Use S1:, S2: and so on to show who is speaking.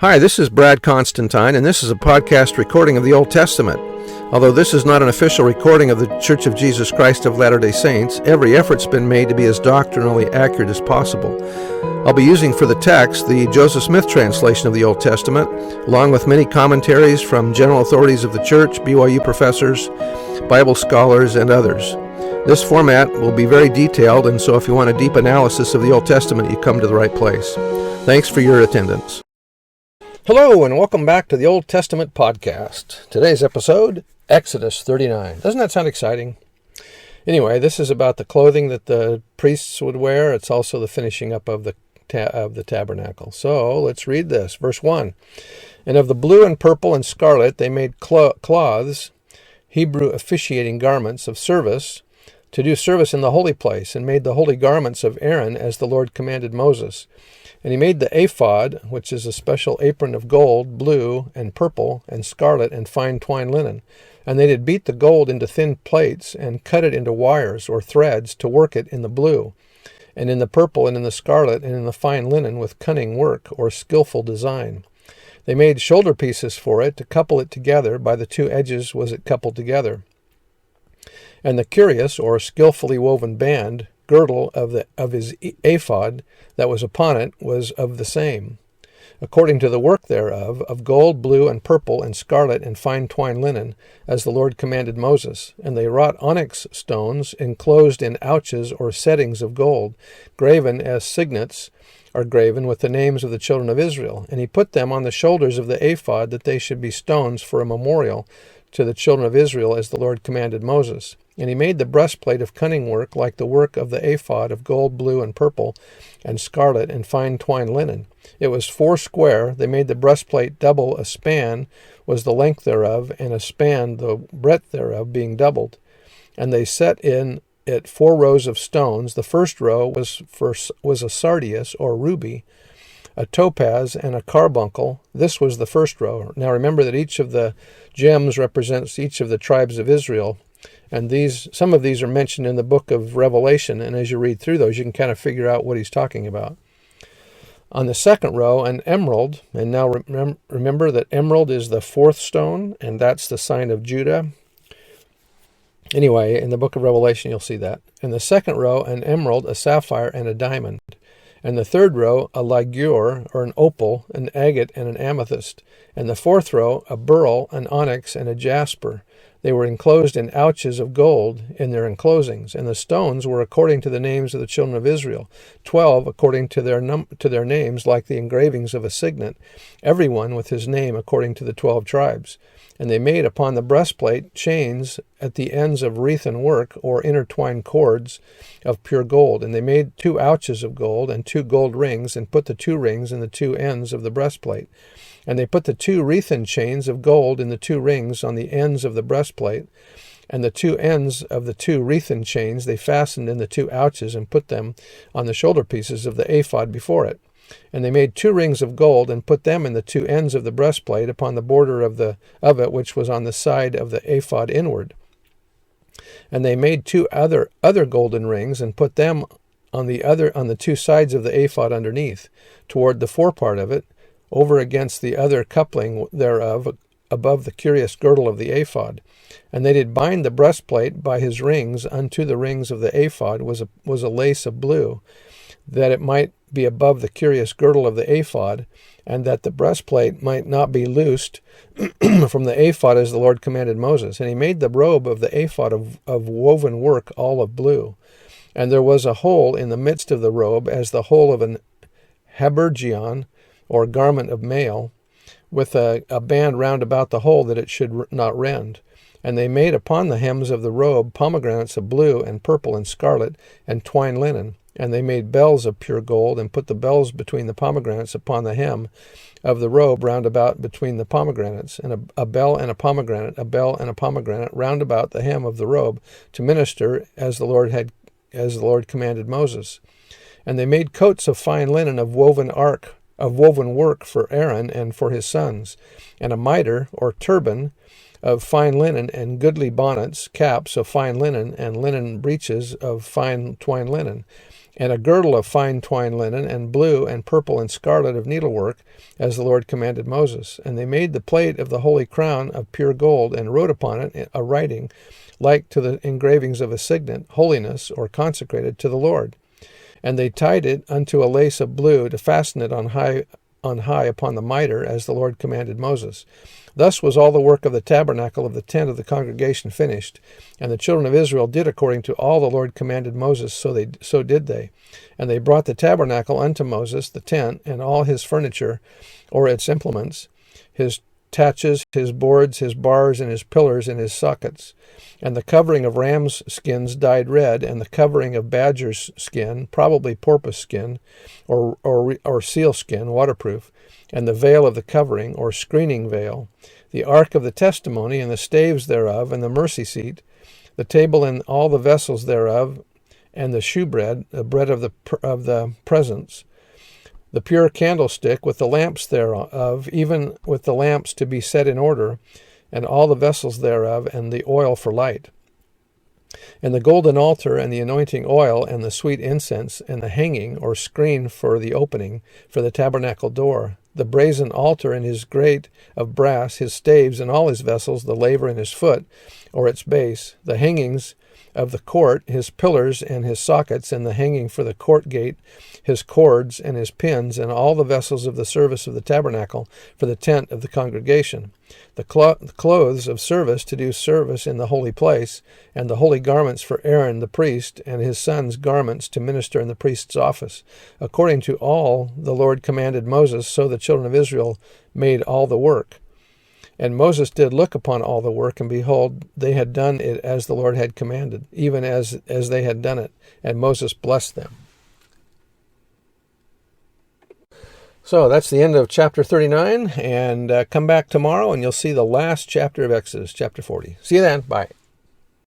S1: Hi, this is Brad Constantine, and this is a podcast recording of the Old Testament. Although this is not an official recording of the Church of Jesus Christ of Latter-day Saints, every effort's been made to be as doctrinally accurate as possible. I'll be using for the text the Joseph Smith translation of the Old Testament, along with many commentaries from general authorities of the Church, BYU professors, Bible scholars, and others. This format will be very detailed, and so if you want a deep analysis of the Old Testament, you come to the right place. Thanks for your attendance. Hello, and welcome back to the Old Testament podcast. Today's episode, Exodus 39. Doesn't that sound exciting? Anyway, this is about the clothing that the priests would wear. It's also the finishing up of the tabernacle. So let's read this. Verse 1. And of the blue and purple and scarlet they made cloths, Hebrew officiating garments of service, to do service in the holy place, and made the holy garments of Aaron as the Lord commanded Moses. And he made the ephod, which is a special apron of gold, blue, and purple, and scarlet, and fine twined linen. And they did beat the gold into thin plates, and cut it into wires or threads to work it in the blue, and in the purple, and in the scarlet, and in the fine linen with cunning work or skillful design. They made shoulder pieces for it to couple it together. By the two edges was it coupled together. And the curious or skillfully woven band, girdle of his ephod that was upon it was of the same, according to the work thereof, of gold, blue, and purple, and scarlet, and fine twined linen, as the Lord commanded Moses. And they wrought onyx stones, enclosed in ouches or settings of gold, graven as signets are graven with the names of the children of Israel. And he put them on the shoulders of the ephod, that they should be stones for a memorial to the children of Israel, as the Lord commanded Moses. And he made the breastplate of cunning work, like the work of the ephod, of gold, blue, and purple, and scarlet, and fine twined linen. It was 4 square. They made the breastplate double. A span was the length thereof, and a span the breadth thereof, being doubled. And they set in it 4 rows of stones. The first row was a sardius, or ruby, a topaz, and a carbuncle. This was the first row. Now remember that each of the gems represents each of the tribes of Israel. And some of these are mentioned in the book of Revelation, and as you read through those, you can kind of figure out what he's talking about. On the second row, an emerald, and now remember that emerald is the 4th stone, and that's the sign of Judah. Anyway, in the book of Revelation, you'll see that. In the second row, an emerald, a sapphire, and a diamond. And the third row, a ligure, or an opal, an agate, and an amethyst. And the fourth row, a beryl, an onyx, and a jasper. They were enclosed in ouches of gold in their enclosings, and the stones were according to the names of the children of Israel, 12 according to their names, like the engravings of a signet, every one with his name according to the 12 tribes. And they made upon the breastplate chains at the ends of wreathen work, or intertwined cords of pure gold. And they made 2 ouches of gold, and 2 gold rings, and put the 2 rings in the 2 ends of the breastplate. And they put the 2 wreathen chains of gold in the 2 rings on the ends of the breastplate, and the 2 ends of the 2 wreathen chains they fastened in the 2 ouches, and put them on the shoulder pieces of the ephod before it. And they made 2 rings of gold, and put them in the 2 ends of the breastplate upon the border of it, which was on the side of the ephod inward. And they made 2 other golden rings, and put them on the 2 sides of the ephod underneath, toward the forepart of it, over against the other coupling thereof, above the curious girdle of the ephod. And they did bind the breastplate by his rings unto the rings of the ephod was a lace of blue, that it might be above the curious girdle of the ephod, and that the breastplate might not be loosed from the ephod, as the Lord commanded Moses. And he made the robe of the ephod of woven work, all of blue. And there was a hole in the midst of the robe, as the hole of an habergeon, or garment of mail, with a band round about the hole, that it should not rend. And they made upon the hems of the robe pomegranates of blue, and purple, and scarlet, and twined linen. And they made bells of pure gold, and put the bells between the pomegranates upon the hem of the robe round about between the pomegranates, and a bell and a pomegranate round about the hem of the robe, to minister as the Lord commanded Moses. And they made coats of fine linen of woven work for Aaron and for his sons, and a mitre or turban of fine linen, and goodly bonnets, caps of fine linen, and linen breeches of fine twined linen. and a girdle of fine twined linen, and blue and purple and scarlet of needlework, as the Lord commanded Moses. And they made the plate of the holy crown of pure gold, and wrote upon it a writing like to the engravings of a signet, holiness, or consecrated to the Lord. And they tied it unto a lace of blue to fasten it on high upon the mitre, as the Lord commanded Moses. Thus was all the work of the tabernacle of the tent of the congregation finished. And the children of Israel did according to all the Lord commanded Moses, so did they. And they brought the tabernacle unto Moses, the tent, and all his furniture, or its implements, his taches, his boards, his bars, and his pillars, and his sockets, and the covering of ram's skins dyed red, and the covering of badger's skin, probably porpoise skin, or seal skin, waterproof, and the veil of the covering, or screening veil, the ark of the testimony, and the staves thereof, and the mercy seat, the table and all the vessels thereof, and the shewbread, the bread of the presence, the pure candlestick with the lamps thereof, even with the lamps to be set in order, and all the vessels thereof, and the oil for light, and the golden altar, and the anointing oil, and the sweet incense, and the hanging, or screen for the opening, for the tabernacle door, the brazen altar and his grate of brass, his staves and all his vessels, the laver and his foot, or its base, the hangings of the court, his pillars and his sockets, and the hanging for the court gate, his cords and his pins, and all the vessels of the service of the tabernacle for the tent of the congregation, the clothes of service to do service in the holy place, and the holy garments for Aaron the priest, and his sons' garments to minister in the priest's office. According to all the Lord commanded Moses, so the children of Israel made all the work. And Moses did look upon all the work, and behold, they had done it as the Lord had commanded, even as they had done it. And Moses blessed them. So that's the end of chapter 39, and come back tomorrow, and you'll see the last chapter of Exodus, chapter 40. See you then. Bye.